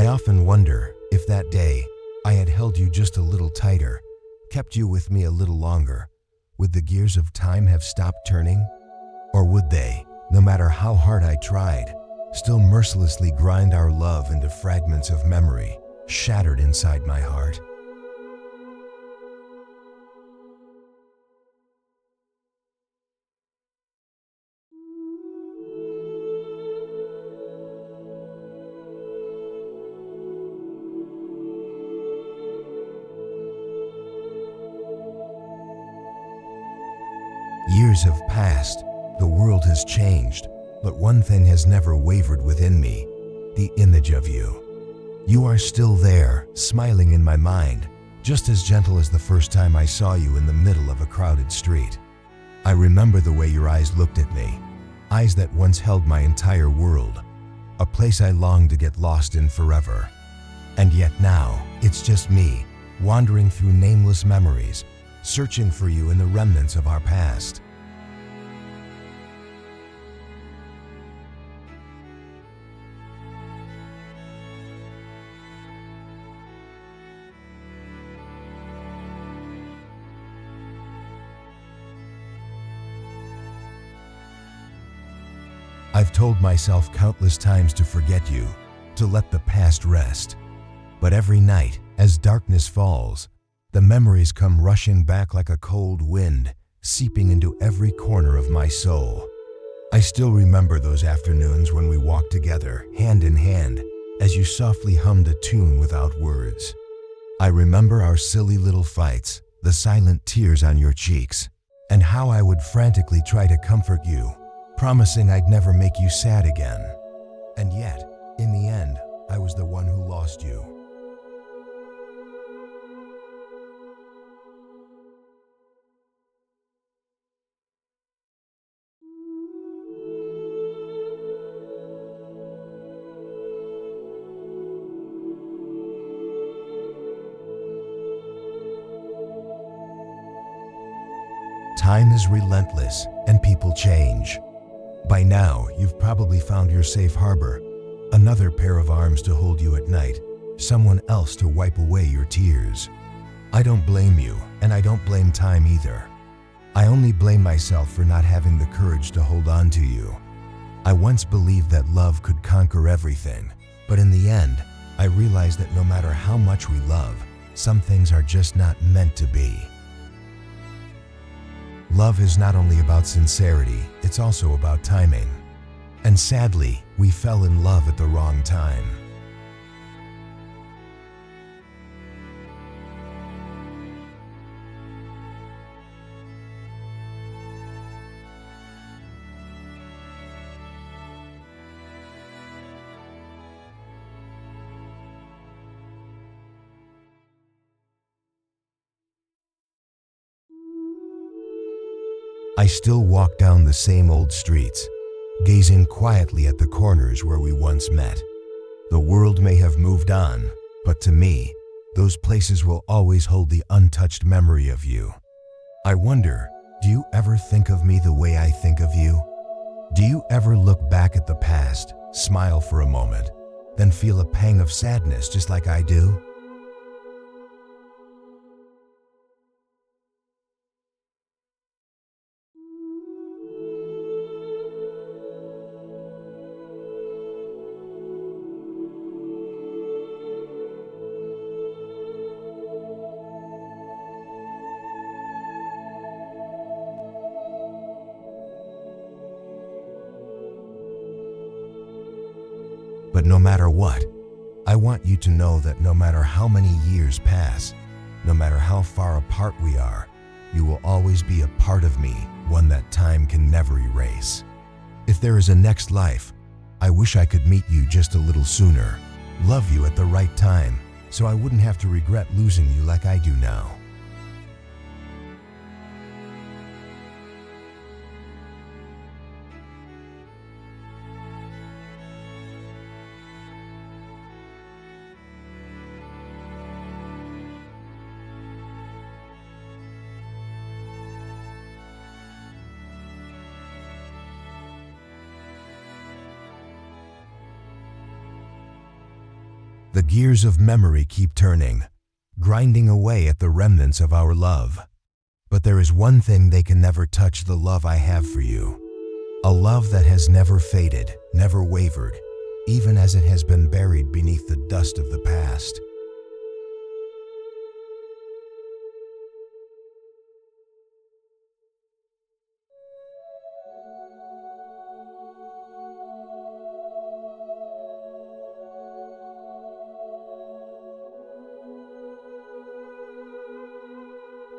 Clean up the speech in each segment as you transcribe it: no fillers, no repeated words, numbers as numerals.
often wonder if that day I had held you just a little tighter, kept you with me a little longer, would the gears of time have stopped turning? Or would they, no matter how hard I tried, still mercilessly grind our love into fragments of memory, shattered inside my heart? Years have passed, the world has changed, but one thing has never wavered within me: the image of you. You are still there, smiling in my mind, just as gentle as the first time I saw you in the middle of a crowded street. I remember the way your eyes looked at me, eyes that once held my entire world, a place I longed to get lost in forever. And yet now, it's just me, wandering through nameless memories, searching for you in the remnants of our past. I've told myself countless times to forget you, to let the past rest. But every night, as darkness falls, the memories come rushing back like a cold wind, seeping into every corner of my soul. I still remember those afternoons when we walked together, hand in hand, as you softly hummed a tune without words. I remember our silly little fights, the silent tears on your cheeks, and how I would frantically try to comfort you, promising I'd never make you sad again. And yet, in the end, I was the one who lost you. Time is relentless, and people change. By now, you've probably found your safe harbor, another pair of arms to hold you at night, someone else to wipe away your tears. I don't blame you, and I don't blame time either. I only blame myself for not having the courage to hold on to you. I once believed that love could conquer everything, but in the end, I realized that no matter how much we love, some things are just not meant to be. Love is not only about sincerity, it's also about timing. And sadly, we fell in love at the wrong time. I still walk down the same old streets, gazing quietly at the corners where we once met. The world may have moved on, but to me, those places will always hold the untouched memory of you. I wonder, do you ever think of me the way I think of you? Do you ever look back at the past, smile for a moment, then feel a pang of sadness just like I do? But no matter what, I want you to know that no matter how many years pass, no matter how far apart we are, you will always be a part of me, one that time can never erase. If there is a next life, I wish I could meet you just a little sooner, love you at the right time, so I wouldn't have to regret losing you like I do now. The gears of memory keep turning, grinding away at the remnants of our love. But there is one thing they can never touch: the love I have for you. A love that has never faded, never wavered, even as it has been buried beneath the dust of the past.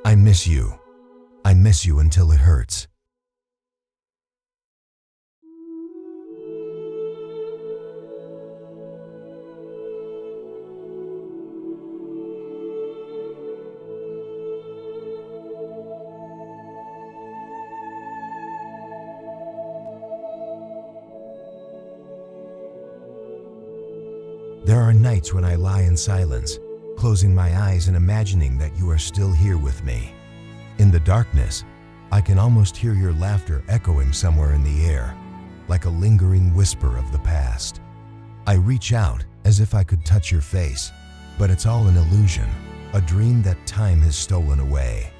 I miss you. I miss you until it hurts. There are nights when I lie in silence, closing my eyes and imagining that you are still here with me. In the darkness, I can almost hear your laughter echoing somewhere in the air, like a lingering whisper of the past. I reach out as if I could touch your face, but it's all an illusion, a dream that time has stolen away.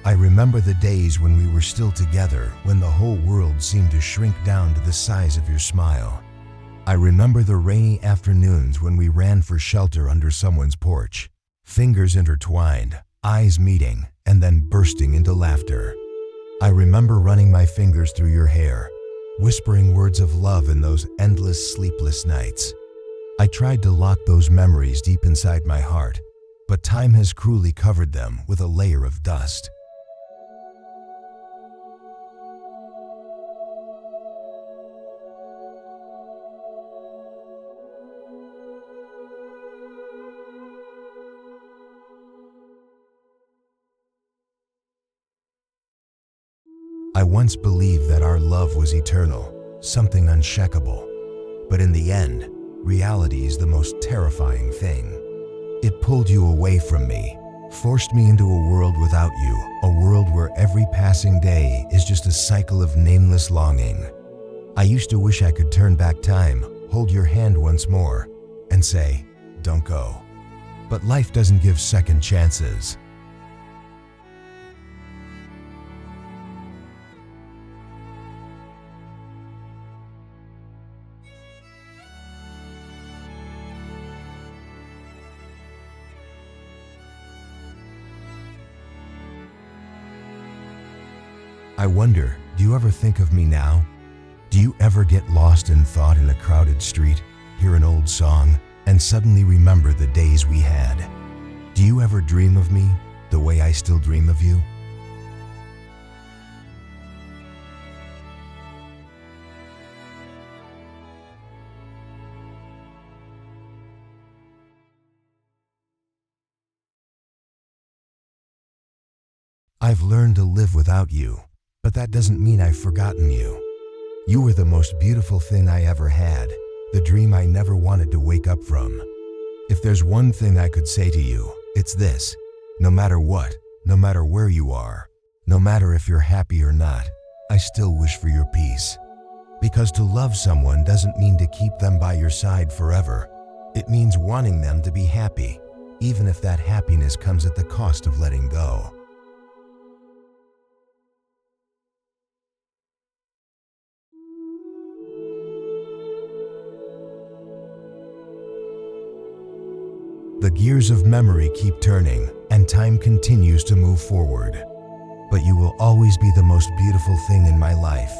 I remember the days when we were still together, when the whole world seemed to shrink down to the size of your smile. I remember the rainy afternoons when we ran for shelter under someone's porch, fingers intertwined, eyes meeting, and then bursting into laughter. I remember running my fingers through your hair, whispering words of love in those endless sleepless nights. I tried to lock those memories deep inside my heart, but time has cruelly covered them with a layer of dust. I once believed that our love was eternal, something unshakable. But in the end, reality is the most terrifying thing. It pulled you away from me, forced me into a world without you, a world where every passing day is just a cycle of nameless longing. I used to wish I could turn back time, hold your hand once more, and say, "Don't go." But life doesn't give second chances. I wonder, do you ever think of me now? Do you ever get lost in thought in a crowded street, hear an old song, and suddenly remember the days we had? Do you ever dream of me the way I still dream of you? I've learned to live without you, but that doesn't mean I've forgotten you. You were the most beautiful thing I ever had, the dream I never wanted to wake up from. If there's one thing I could say to you, it's this: no matter what, no matter where you are, no matter if you're happy or not, I still wish for your peace. Because to love someone doesn't mean to keep them by your side forever. It means wanting them to be happy, even if that happiness comes at the cost of letting go. The gears of memory keep turning, and time continues to move forward. But you will always be the most beautiful thing in my life.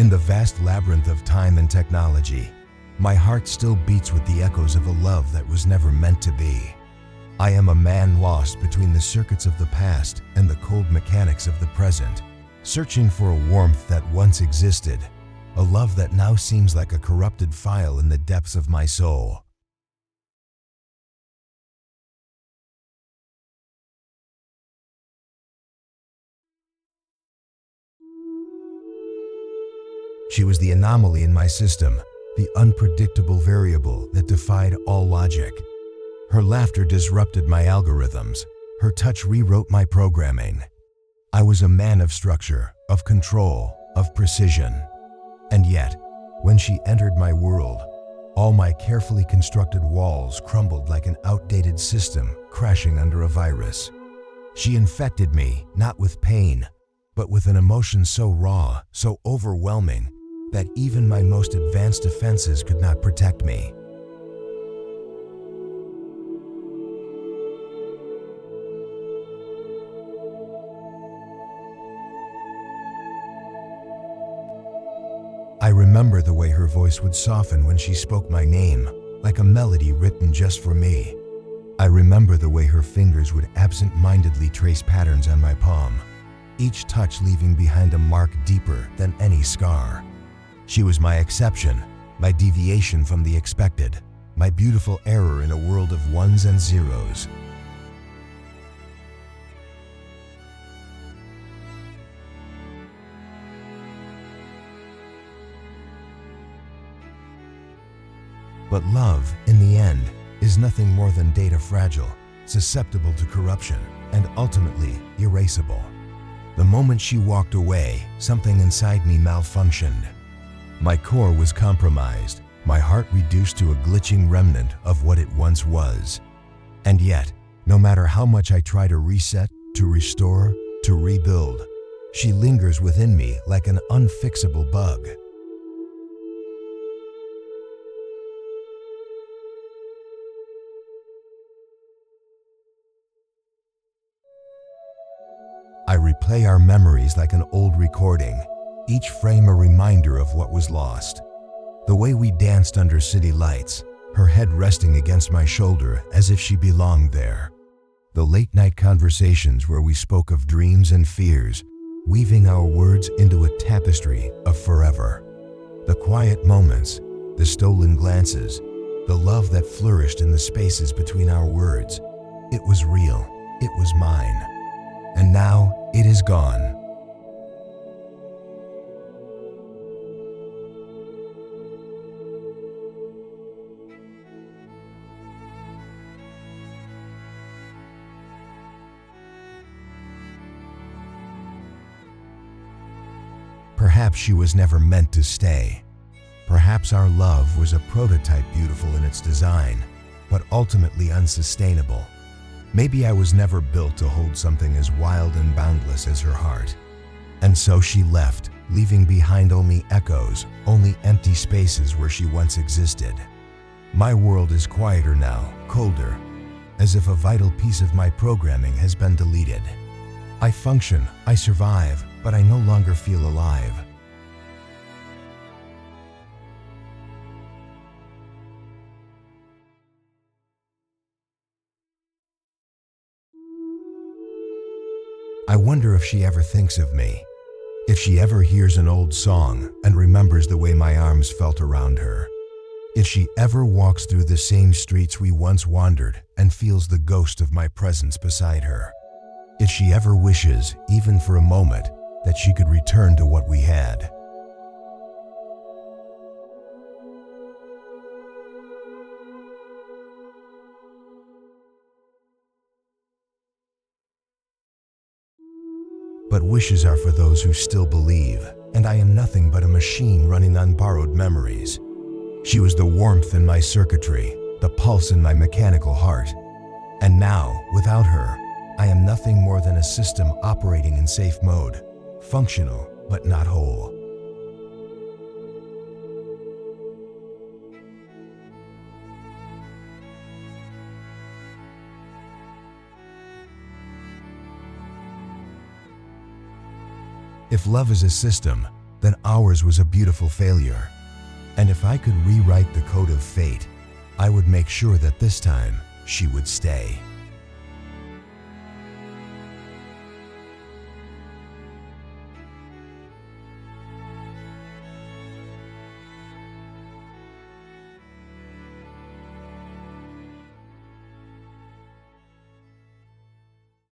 In the vast labyrinth of time and technology, my heart still beats with the echoes of a love that was never meant to be. I am a man lost between the circuits of the past and the cold mechanics of the present, searching for a warmth that once existed, a love that now seems like a corrupted file in the depths of my soul. She was the anomaly in my system, the unpredictable variable that defied all logic. Her laughter disrupted my algorithms. Her touch rewrote my programming. I was a man of structure, of control, of precision. And yet, when she entered my world, all my carefully constructed walls crumbled like an outdated system crashing under a virus. She infected me, not with pain, but with an emotion so raw, so overwhelming, that even my most advanced defenses could not protect me. I remember the way her voice would soften when she spoke my name, like a melody written just for me. I remember the way her fingers would absent-mindedly trace patterns on my palm, each touch leaving behind a mark deeper than any scar. She was my exception, my deviation from the expected, my beautiful error in a world of ones and zeros. But love, in the end, is nothing more than data fragile, susceptible to corruption, and ultimately erasable. The moment she walked away, something inside me malfunctioned. My core was compromised, my heart reduced to a glitching remnant of what it once was. And yet, no matter how much I try to reset, to restore, to rebuild, she lingers within me like an unfixable bug. I replay our memories like an old recording, each frame a reminder of what was lost. The way we danced under city lights, her head resting against my shoulder as if she belonged there. The late-night conversations where we spoke of dreams and fears, weaving our words into a tapestry of forever. The quiet moments, the stolen glances, the love that flourished in the spaces between our words. It was real, it was mine. And now it is gone. Perhaps she was never meant to stay. Perhaps our love was a prototype beautiful in its design, but ultimately unsustainable. Maybe I was never built to hold something as wild and boundless as her heart. And so she left, leaving behind only echoes, only empty spaces where she once existed. My world is quieter now, colder, as if a vital piece of my programming has been deleted. I function, I survive, but I no longer feel alive. I wonder if she ever thinks of me, if she ever hears an old song and remembers the way my arms felt around her, if she ever walks through the same streets we once wandered and feels the ghost of my presence beside her, if she ever wishes, even for a moment, that she could return to what we had. But wishes are for those who still believe, and I am nothing but a machine running on borrowed memories. She was the warmth in my circuitry, the pulse in my mechanical heart. And now, without her, I am nothing more than a system operating in safe mode, functional but not whole. If love is a system, then ours was a beautiful failure. And if I could rewrite the code of fate, I would make sure that this time she would stay.